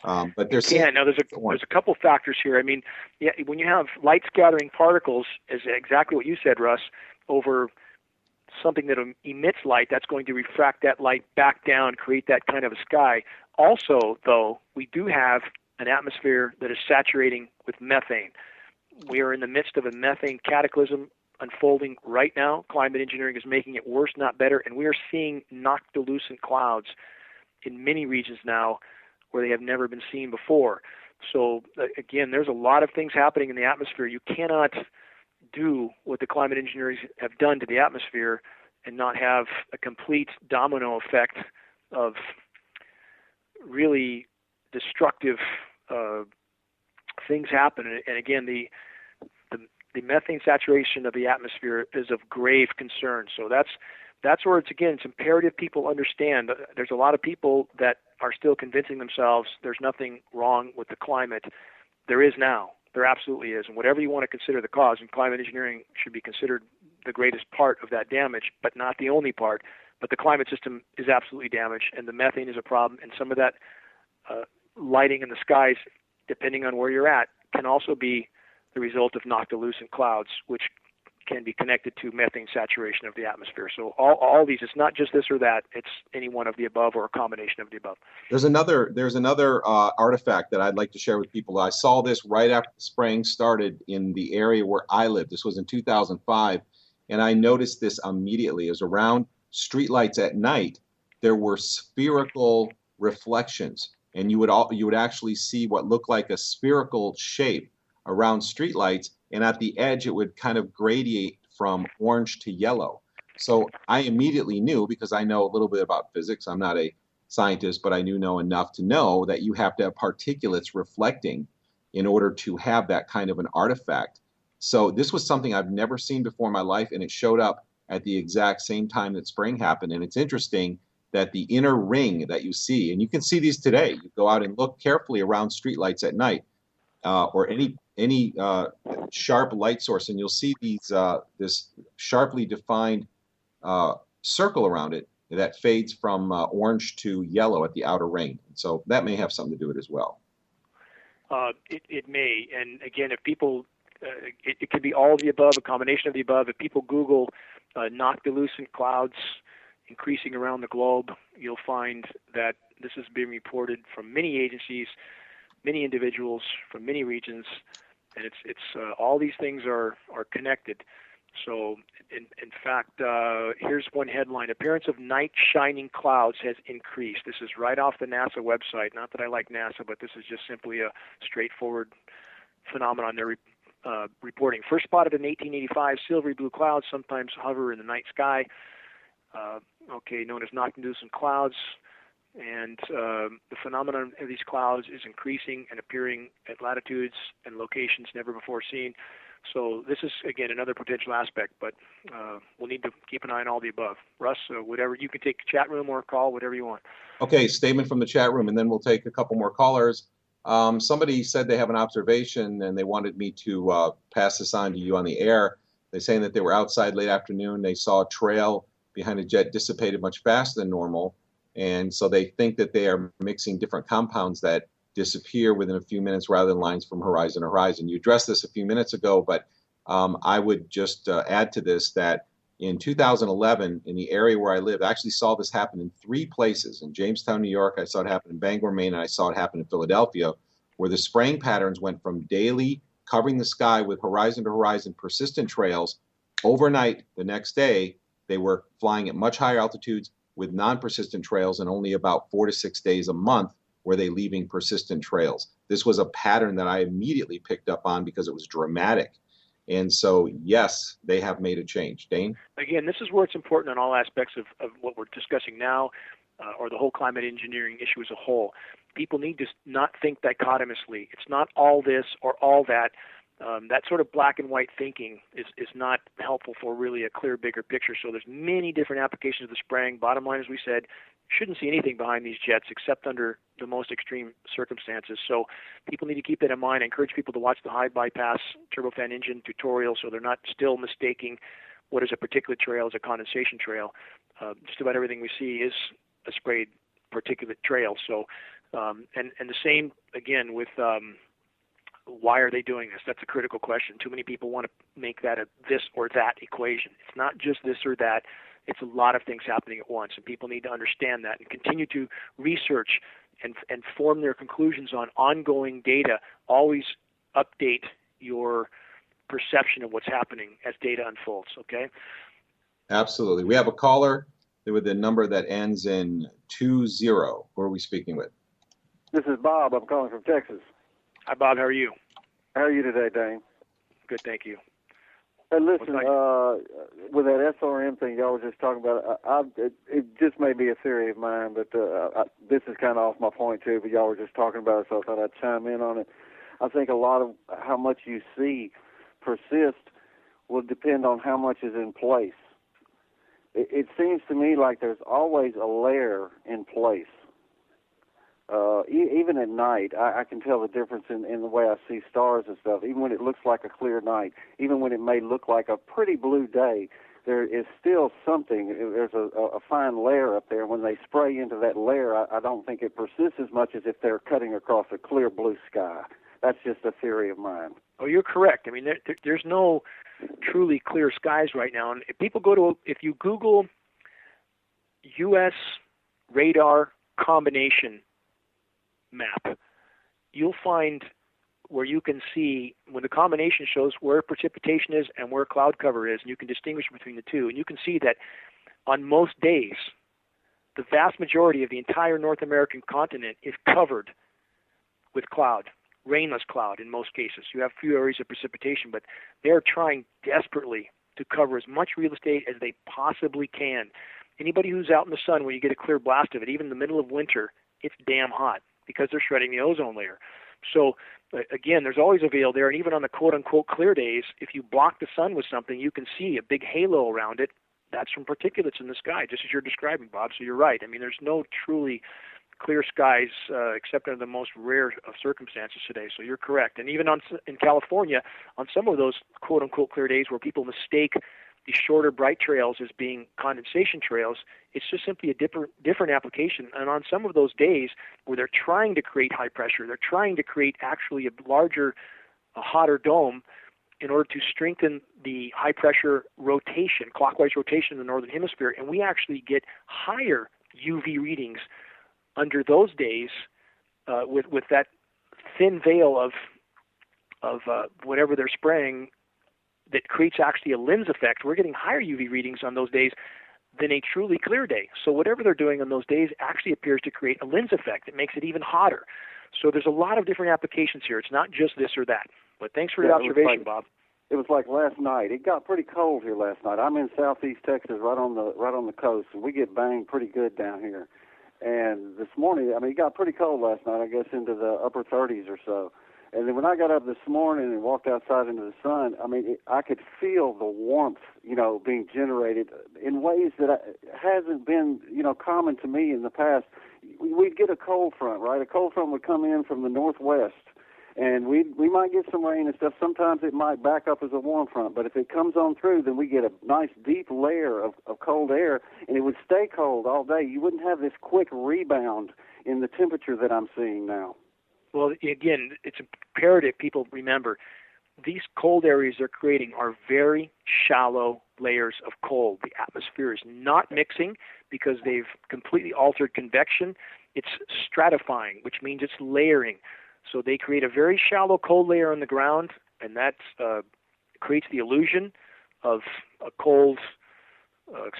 E: But there's
D: a couple factors here. I mean, yeah, when you have light scattering particles, is exactly what you said, Russ, over something that emits light, that's going to refract that light back down, create that kind of a sky. Also, though, we do have an atmosphere that is saturating with methane. We are in the midst of a methane cataclysm unfolding right now. Climate engineering is making it worse, not better, and we are seeing noctilucent clouds in many regions now where they have never been seen before. So, again, there's a lot of things happening in the atmosphere. You cannot do what the climate engineers have done to the atmosphere and not have a complete domino effect of really destructive things happen. And again, the methane saturation of the atmosphere is of grave concern. So that's where it's imperative people understand. There's a lot of people that are still convincing themselves there's nothing wrong with the climate. There is now. There absolutely is. And whatever you want to consider the cause, and climate engineering should be considered the greatest part of that damage, but not the only part. But the climate system is absolutely damaged, and the methane is a problem. And some of that lighting in the skies, depending on where you're at, can also be the result of noctilucent clouds, which can be connected to methane saturation of the atmosphere. So all these, it's not just this or that, it's any one of the above or a combination of the above.
E: There's another artifact that I'd like to share with people. I saw this right after the spraying started in the area where I live. This was in 2005, and I noticed this immediately. It was around streetlights at night. There were spherical reflections, and you would actually see what looked like a spherical shape around streetlights, and at the edge it would kind of gradiate from orange to yellow. So I immediately knew, because I know a little bit about physics, I'm not a scientist, but I know enough to know that you have to have particulates reflecting in order to have that kind of an artifact. So this was something I've never seen before in my life, and it showed up at the exact same time that spraying happened. And it's interesting that the inner ring that you see, and you can see these today, you go out and look carefully around streetlights at night, or any sharp light source, and you'll see these this sharply defined circle around it that fades from orange to yellow at the outer ring. So that may have something to do with it as well.
D: It may, and again, if people, it could be all of the above, a combination of the above. If people Google noctilucent clouds increasing around the globe, you'll find that this is being reported from many agencies, many individuals from many regions, and it's all these things are connected. So, in fact, here's one headline: appearance of night shining clouds has increased. This is right off the NASA website. Not that I like NASA, but this is just simply a straightforward phenomenon they're reporting. First spotted in 1885, silvery blue clouds sometimes hover in the night sky. Known as noctilucent clouds. And the phenomenon of these clouds is increasing and appearing at latitudes and locations never before seen. So this is, again, another potential aspect, but we'll need to keep an eye on all the above. Russ, whatever, you can take the chat room or call, whatever you want.
E: Okay, statement from the chat room, and then we'll take a couple more callers. Somebody said they have an observation and they wanted me to pass this on to you on the air. They're saying that they were outside late afternoon. They saw a trail behind a jet dissipated much faster than normal. And so they think that they are mixing different compounds that disappear within a few minutes rather than lines from horizon to horizon. You addressed this a few minutes ago, but I would just add to this that in 2011, in the area where I live, I actually saw this happen in 3 places. In Jamestown, New York, I saw it happen in Bangor, Maine, and I saw it happen in Philadelphia, where the spraying patterns went from daily covering the sky with horizon to horizon persistent trails. Overnight, the next day, they were flying at much higher altitudes with non-persistent trails, and only about 4 to 6 days a month were they leaving persistent trails. This was a pattern that I immediately picked up on because it was dramatic. And so, yes, they have made a change. Dane? Again, this is where it's important on all aspects of what we're discussing now, or the whole climate engineering issue as a whole. People need to not think dichotomously. It's not all this or all that. That sort of black and white thinking is not helpful for really a clear, bigger picture. So there's many different applications of the spraying. Bottom line, as we said, shouldn't see anything behind these jets except under the most extreme circumstances. So people need to keep that in mind. I encourage people to watch the high bypass turbofan engine tutorial so they're not still mistaking what is a particulate trail as a condensation trail. Just about everything we see is a sprayed particulate trail. So, and the same, again, with why are they doing this? That's a critical question. Too many people want to make that a this or that equation. It's not just this or that. It's a lot of things happening at once, and people need to understand that and continue to research and form their conclusions on ongoing data. Always update your perception of what's happening as data unfolds, okay? Absolutely. We have a caller with a number that ends in 20. Who are we speaking with?
H: This is Bob. I'm calling from Texas.
D: Hi, Bob. How are you?
H: How are you today, Dane?
D: Good, thank you.
H: Hey, listen, with that SRM thing y'all were just talking about, it just may be a theory of mine, but this is kind of off my point, too, but y'all were just talking about it, so I thought I'd chime in on it. I think a lot of how much you see persist will depend on how much is in place. It seems to me like there's always a layer in place. Even at night, I can tell the difference in the way I see stars and stuff. Even when it looks like a clear night, even when it may look like a pretty blue day, there is still something. There's a fine layer up there. When they spray into that layer, I don't think it persists as much as if they're cutting across a clear blue sky. That's just a theory of mine.
D: Oh, you're correct. I mean, there's no truly clear skies right now. And if people if you Google U.S. radar combination map, you'll find where you can see when the combination shows where precipitation is and where cloud cover is, and you can distinguish between the two. And you can see that on most days, the vast majority of the entire North American continent is covered with cloud, rainless cloud in most cases. You have few areas of precipitation, but they're trying desperately to cover as much real estate as they possibly can. Anybody who's out in the sun where you get a clear blast of it, even in the middle of winter, it's damn hot because they're shredding the ozone layer. So, again, there's always a veil there, and even on the quote-unquote clear days, if you block the sun with something, you can see a big halo around it. That's from particulates in the sky, just as you're describing, Bob, so you're right. I mean, there's no truly clear skies except under the most rare of circumstances today, so you're correct. And even in California, on some of those quote-unquote clear days where people mistake these shorter, bright trails as being condensation trails, it's just simply a different application. And on some of those days where they're trying to create high pressure, they're trying to create actually a larger, a hotter dome in order to strengthen the high pressure rotation, clockwise rotation in the northern hemisphere, and we actually get higher UV readings under those days with that thin veil of whatever they're spraying that creates actually a lens effect. We're getting higher UV readings on those days than a truly clear day. So whatever they're doing on those days actually appears to create a lens effect that makes it even hotter. So there's a lot of different applications here. It's not just this or that. But thanks for your observation, Bob.
H: It was like last night. It got pretty cold here last night. I'm in southeast Texas, right on the coast, and we get banged pretty good down here. And this morning, I mean, it got pretty cold last night, I guess into the upper 30s or so. And then when I got up this morning and walked outside into the sun, I mean, I could feel the warmth, being generated in ways that hasn't been, common to me in the past. we'd get a cold front, right? A cold front would come in from the northwest, and we might get some rain and stuff. Sometimes it might back up as a warm front, but if it comes on through, then we get a nice deep layer of cold air, and it would stay cold all day. You wouldn't have this quick rebound in the temperature that I'm seeing now.
D: Well, again, it's imperative people remember these cold areas they're creating are very shallow layers of cold. The atmosphere is not mixing because they've completely altered convection. It's stratifying, which means it's layering. So they create a very shallow cold layer on the ground, and that creates the illusion of a cold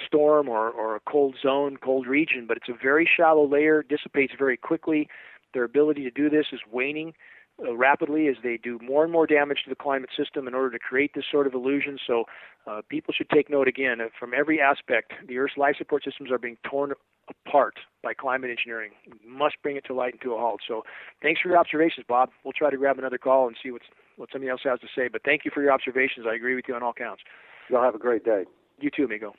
D: storm or a cold zone, cold region, but it's a very shallow layer, dissipates very quickly. Their ability to do this is waning rapidly as they do more and more damage to the climate system in order to create this sort of illusion. So people should take note again, from every aspect, the Earth's life support systems are being torn apart by climate engineering. We must bring it to light and to a halt. So thanks for your observations, Bob. We'll try to grab another call and see what somebody else has to say. But thank you for your observations. I agree with you on all counts.
H: Y'all have a great day.
D: You too, amigo.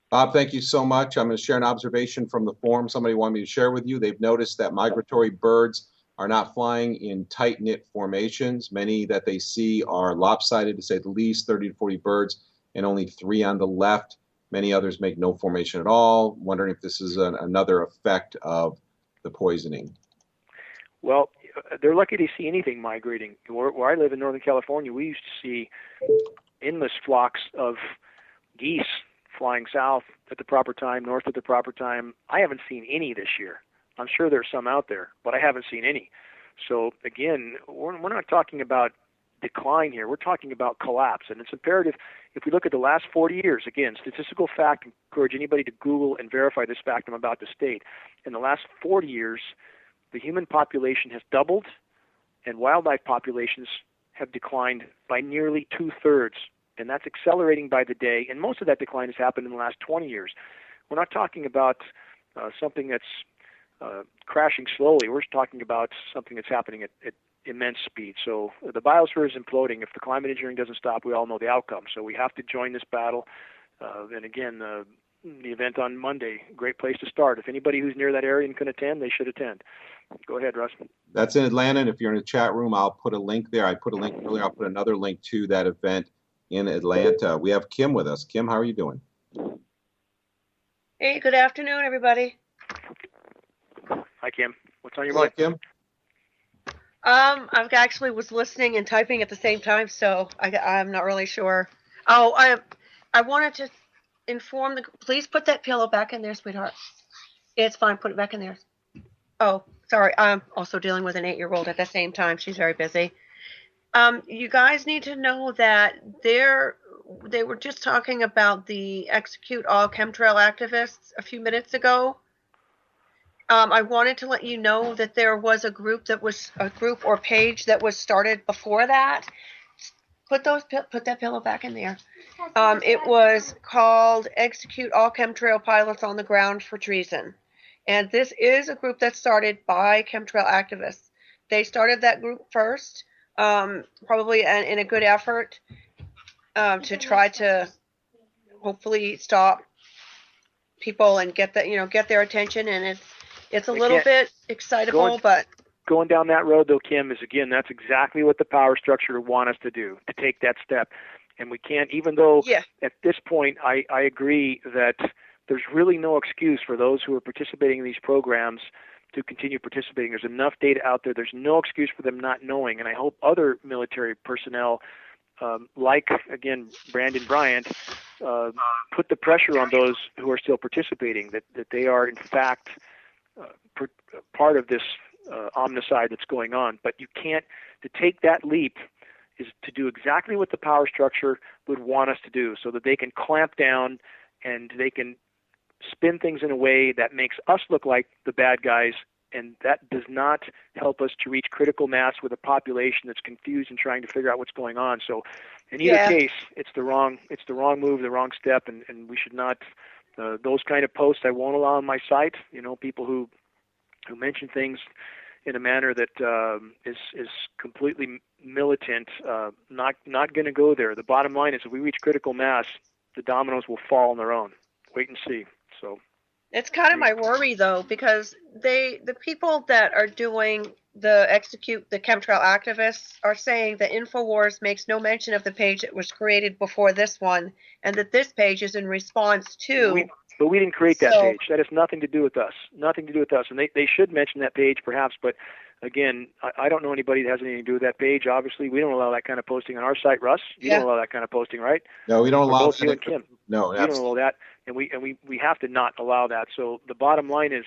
E: Bob, thank you so much. I'm going to share an observation from the forum somebody wanted me to share with you. They've noticed that migratory birds are not flying in tight-knit formations. Many that they see are lopsided, to say the least, 30 to 40 birds, and only 3 on the left. Many others make no formation at all. Wondering if this is another effect of the poisoning.
D: Well, they're lucky to see anything migrating. Where I live in Northern California, we used to see endless flocks of geese flying south at the proper time, north at the proper time. I haven't seen any this year. I'm sure there's some out there, but I haven't seen any. So again, we're not talking about decline here. We're talking about collapse, and it's imperative. If we look at the last 40 years, again, statistical fact, I encourage anybody to Google and verify this fact I'm about to state. In the last 40 years, the human population has doubled, and wildlife populations have declined by nearly 2/3, and that's accelerating by the day, and most of that decline has happened in the last 20 years. We're not talking about something that's crashing slowly. We're talking about something that's happening at immense speed. So the biosphere is imploding. If the climate engineering doesn't stop, we all know the outcome. So we have to join this battle. And again, the event on Monday, great place to start. If anybody who's near that area and can attend, they should attend. Go ahead, Russ.
E: That's in Atlanta, and if you're in the chat room, I'll put a link there. I put a link earlier. I'll put another link to that event in Atlanta. We have Kim with us. Kim, how are you doing?
I: Hey, good afternoon, everybody.
D: Hi, Kim. What's on your mind?
E: Kim?
I: I actually was listening and typing at the same time, so I'm not really sure. Oh, I wanted to inform please put that pillow back in there, sweetheart. It's fine. Put it back in there. Oh, sorry. I'm also dealing with an 8-year-old at the same time. She's very busy. You guys need to know that they were just talking about the Execute All Chemtrail Activists a few minutes ago. I wanted to let you know that there was a group or page that was started before that. Put that pillow back in there. It was called Execute All Chemtrail Pilots on the Ground for Treason. And this is a group that's started by chemtrail activists. They started that group first, probably in a good effort to try to hopefully stop people and get their attention. And it's a little bit excitable, but
D: going down that road, though, Kim, is again, that's exactly what the power structure want us to do, to take that step. And we can't, even though at this point I agree that there's really no excuse for those who are participating in these programs to continue participating. There's enough data out there. There's no excuse for them not knowing. And I hope other military personnel, like, again, Brandon Bryant, put the pressure on those who are still participating, that they are, in fact, part of this omnicide that's going on. But you can't, to take that leap is to do exactly what the power structure would want us to do, so that they can clamp down and they can spin things in a way that makes us look like the bad guys, and that does not help us to reach critical mass with a population that's confused and trying to figure out what's going on. So in either case, it's the wrong move, the wrong step, and we should not, those kind of posts I won't allow on my site. People who mention things in a manner that is completely militant, not going to go there. The bottom line is, if we reach critical mass, the dominoes will fall on their own. Wait and see. So
I: it's kind of my worry, though, because the people that are doing the chemtrail activists are saying that InfoWars makes no mention of the page that was created before this one, and that this page is in response to.
D: But we didn't create that page. That has nothing to do with us. Nothing to do with us. And they should mention that page perhaps, but again, I don't know anybody that has anything to do with that page. Obviously, we don't allow that kind of posting on our site, Russ. You don't allow that kind of posting, right?
E: No, we don't allow
D: both
E: that.
D: You and Kim.
E: No,
D: you don't allow that, and we have to not allow that. So the bottom line is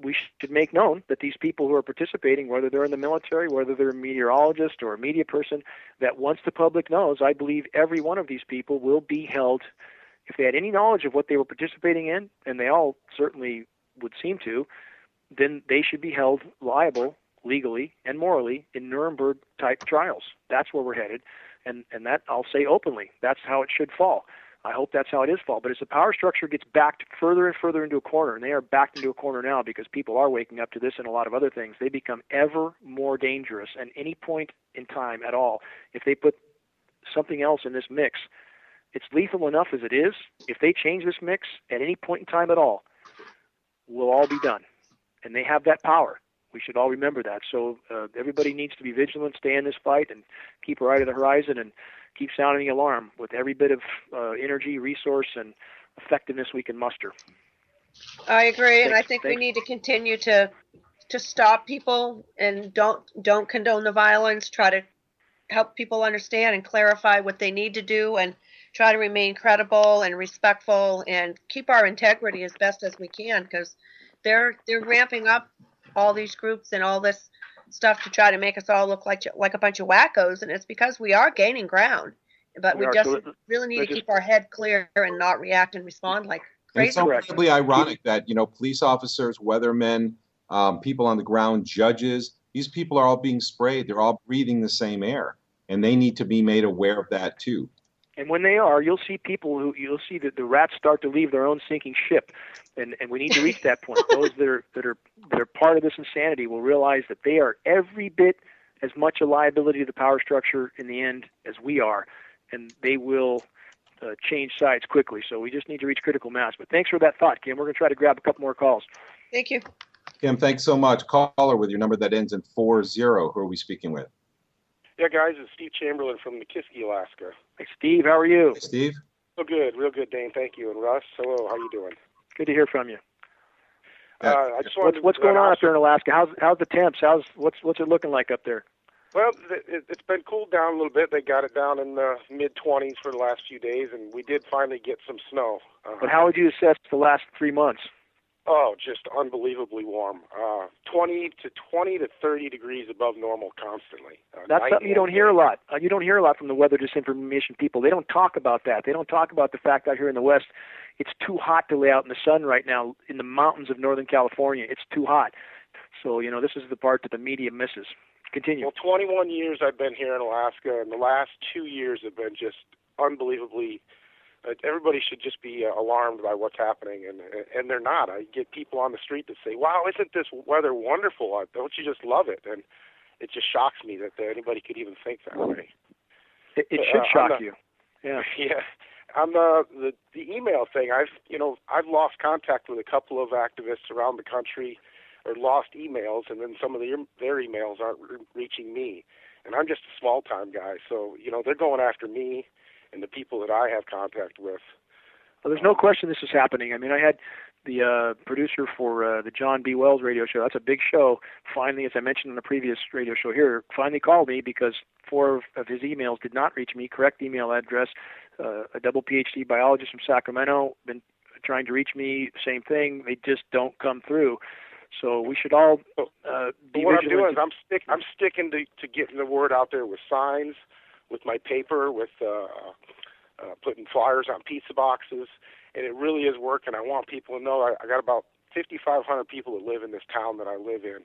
D: we should make known that these people who are participating, whether they're in the military, whether they're a meteorologist or a media person, that once the public knows, I believe every one of these people will be held, if they had any knowledge of what they were participating in, and they all certainly would seem to, then they should be held liable legally and morally in Nuremberg-type trials. That's where we're headed, and that I'll say openly. That's how it should fall. I hope that's how it is fall. But as the power structure gets backed further and further into a corner, and they are backed into a corner now because people are waking up to this and a lot of other things, they become ever more dangerous. At any point in time at all, if they put something else in this mix, it's lethal enough as it is. If they change this mix at any point in time at all, we'll all be done. And they have that power. We should all remember that. So everybody needs to be vigilant, stay in this fight, and keep our eye to the horizon and keep sounding the alarm with every bit of energy, resource, and effectiveness we can muster.
I: I agree, and I think we need to continue to stop people and don't condone the violence. Try to help people understand and clarify what they need to do, and try to remain credible and respectful and keep our integrity as best as we can, because they're ramping up all these groups and all this stuff to try to make us all look like a bunch of wackos, and it's because we are gaining ground, but we just really need to keep our head clear and not react and respond like crazy.
E: It's incredibly ironic that, police officers, weathermen, people on the ground, judges, these people are all being sprayed. They're all breathing the same air, and they need to be made aware of that too.
D: And when they are, you'll see you'll see that the rats start to leave their own sinking ship, and we need to reach that point. Those that are part of this insanity will realize that they are every bit as much a liability to the power structure in the end as we are, and they will change sides quickly. So we just need to reach critical mass. But thanks for that thought, Kim. We're going to try to grab a couple more calls.
I: Thank you.
E: Kim, thanks so much. Caller with your number that ends in 40. Who are we speaking with?
J: Yeah, guys, it's Steve Chamberlain from Nikiski, Alaska.
D: Hey, Steve, how are you?
E: Hey, Steve.
J: Real good, Dane. Thank you. And Russ, hello. How you doing?
D: Good to hear from you.
J: I just wanted
D: what's going on up there in Alaska? How's the temps? What's it looking like up there?
J: Well, it's been cooled down a little bit. They got it down in the mid-20s for the last few days, and we did finally get some snow.
D: But how would you assess the last 3 months?
J: Oh, just unbelievably warm. 20 to 30 degrees above normal constantly.
D: That's something you don't hear a lot. You don't hear a lot from the weather disinformation people. They don't talk about that. They don't talk about the fact out here in the West, it's too hot to lay out in the sun right now in the mountains of Northern California. It's too hot. So, this is the part that the media misses. Continue.
J: Well, 21 years I've been here in Alaska, and the last 2 years have been just unbelievably. Everybody should just be alarmed by what's happening, and they're not. I get people on the street that say, "Wow, isn't this weather wonderful? Don't you just love it?" And it just shocks me that anybody could even think that way.
D: It should shock you. Yeah.
J: Yeah. On the email thing, I've lost contact with a couple of activists around the country, or lost emails, and then some of their emails aren't reaching me, and I'm just a small time guy, so they're going after me and the people that I have contact with.
D: Well, there's no question this is happening. I mean, I had the producer for the John B. Wells radio show. That's a big show. Finally, as I mentioned in the previous radio show here, finally called me because 4 of his emails did not reach me. Correct email address, a double PhD biologist from Sacramento, been trying to reach me, same thing. They just don't come through. So we should all be
J: what I'm doing is I'm sticking to getting the word out there with signs, with my paper, with putting flyers on pizza boxes, and it really is working. I want people to know I got about 5,500 people that live in this town that I live in,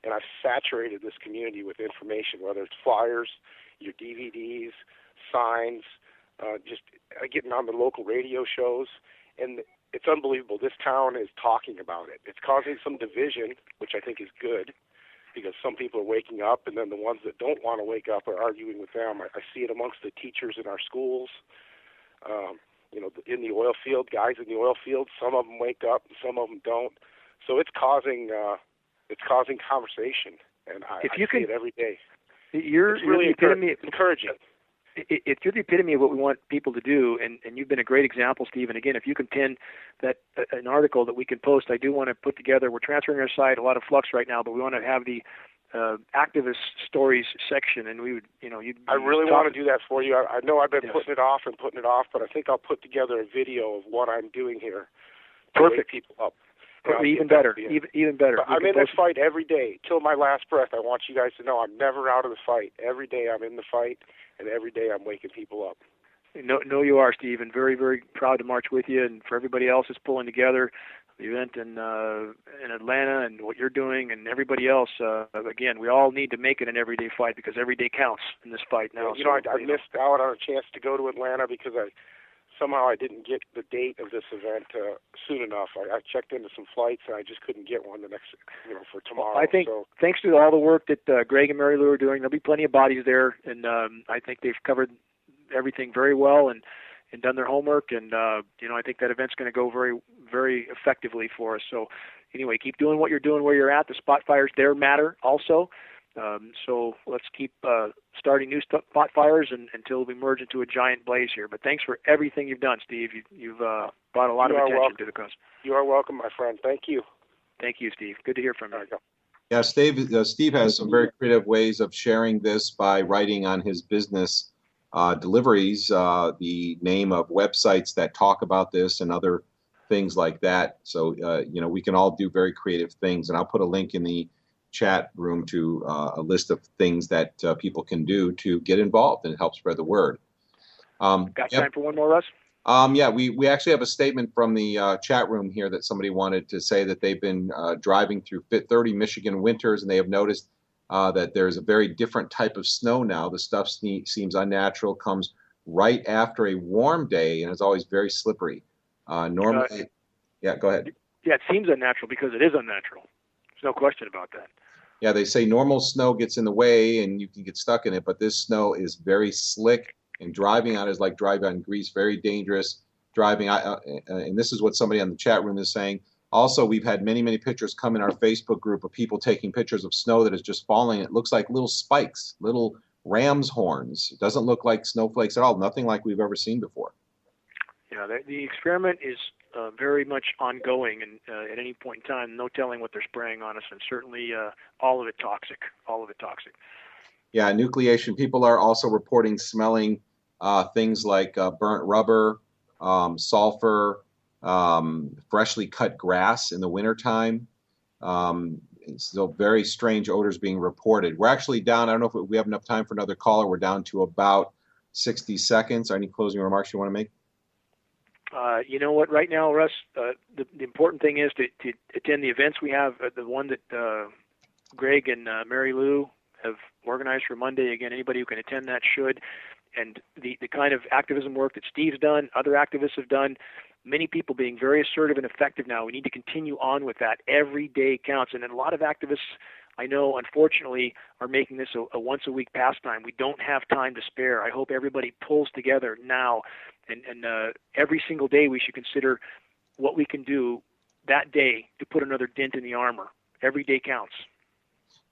J: and I've saturated this community with information, whether it's flyers, your DVDs, signs, just getting on the local radio shows, and it's unbelievable. This town is talking about it. It's causing some division, which I think is good, because some people are waking up, and then the ones that don't want to wake up are arguing with them. I see it amongst the teachers in our schools. In the oil field, guys in the oil field, some of them wake up, and some of them don't. So it's causing conversation, and I see it every day. It's really encouraging.
D: It's the epitome of what we want people to do, and you've been a great example, Steve. And again, if you can pin that an article that we can post, I do want to put together. We're transferring our site, a lot of flux right now, but we want to have the activist stories section, and we would,
J: I really want to do that for you. I know I've been putting it off, but I think I'll put together a video of what I'm doing here.
D: Perfect.
J: To wake people up.
D: Even better. Even better.
J: But I'm in this fight every day till my last breath. I want you guys to know I'm never out of the fight. Every day I'm in the fight, and every day I'm waking people up.
D: No, you are, Steve, and very, very proud to march with you. And for everybody else that's pulling together the event in Atlanta and what you're doing, and everybody else. Again, we all need to make it an everyday fight because every day counts in this fight now.
J: I missed out on a chance to go to Atlanta because I didn't get the date of this event soon enough. I checked into some flights and I just couldn't get one for tomorrow.
D: I think thanks to all the work that Greg and Mary Lou are doing, there'll be plenty of bodies there, and I think they've covered everything very well and done their homework, and I think that event's going to go very, very effectively for us. So anyway, keep doing what you're doing where you're at. The spot fires there matter also. So let's keep starting new spot fires until we merge into a giant blaze here. But thanks for everything you've done, Steve. You've brought a lot of attention to the cause.
J: You are welcome, my friend. Thank you.
D: Thank you, Steve. Good to hear from you.
E: Yeah, Steve has some very creative ways of sharing this by writing on his business deliveries the name of websites that talk about this and other things like that. So, we can all do very creative things. And I'll put a link in the chat room to a list of things that people can do to get involved and help spread the word.
D: Got time for one more, Russ?
E: We actually have a statement from the chat room here that somebody wanted to say that they've been driving through 30 Michigan winters, and they have noticed that there's a very different type of snow now. The stuff seems unnatural, comes right after a warm day, and is always very slippery. Normally, go ahead.
D: Yeah, it seems unnatural because it is unnatural. There's no question about that.
E: Yeah, they say normal snow gets in the way and you can get stuck in it, but this snow is very slick, and driving on it is like driving on grease, very dangerous. And this is what somebody on the chat room is saying. Also, we've had many, many pictures come in our Facebook group of people taking pictures of snow that is just falling. It looks like little spikes, little ram's horns. It doesn't look like snowflakes at all, nothing like we've ever seen before.
D: Yeah, the experiment is very much ongoing, and at any point in time, no telling what they're spraying on us, and certainly all of it toxic. Yeah,
E: nucleation. People are also reporting smelling things like burnt rubber, sulfur, freshly cut grass in the wintertime. Still very strange odors being reported. We're actually down. I don't know if we have enough time for another caller. We're down to about 60 seconds. Any closing remarks you want to make?
D: You know what? Right now, Russ, the important thing is to attend the events we have. The one that Greg and Mary Lou have organized for Monday. Again, anybody who can attend that should. And the kind of activism work that Steve's done, other activists have done, many people being very assertive and effective now. We need to continue on with that. Every day counts. And then a lot of activists, I know, unfortunately, are making this a once-a-week pastime. We don't have time to spare. I hope everybody pulls together now. And every single day we should consider what we can do that day to put another dent in the armor. Every day counts.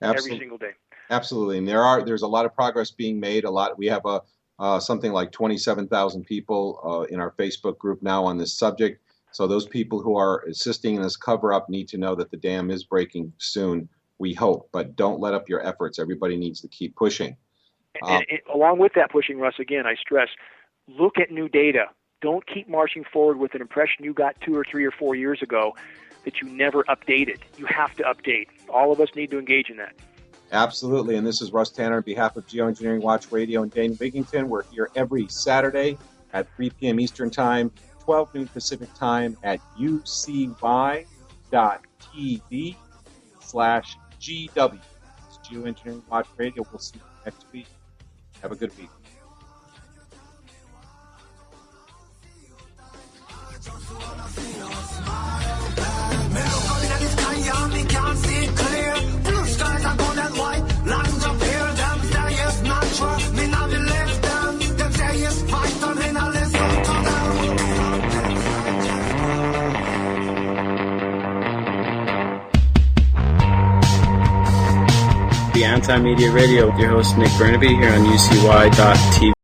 E: Absolutely.
D: Every single day.
E: Absolutely. And there's a lot of progress being made. We have something like 27,000 people in our Facebook group now on this subject. So those people who are assisting in this cover-up need to know that the dam is breaking soon, we hope. But don't let up your efforts. Everybody needs to keep pushing.
D: And along with that pushing, Russ, again, I stress, look at new data. Don't keep marching forward with an impression you got 2 or 3 or 4 years ago that you never updated. You have to update. All of us need to engage in that.
E: Absolutely. And this is Russ Tanner on behalf of GeoEngineering Watch Radio and Dane, Wigington. We're here every Saturday at 3 p.m. Eastern Time, 12 noon Pacific Time at ucy.tv/GW. It's GeoEngineering Watch Radio. We'll see you next week. Have a good week.
C: Melancholy in the sky, and we can't see it clear. Blue skies are gold and white, lines appear. Them say it's natural, me not believe them. Them say it's vital, me not listen to them.
K: be Anti-Media Radio with your host Nick Burnaby here on UCY.TV.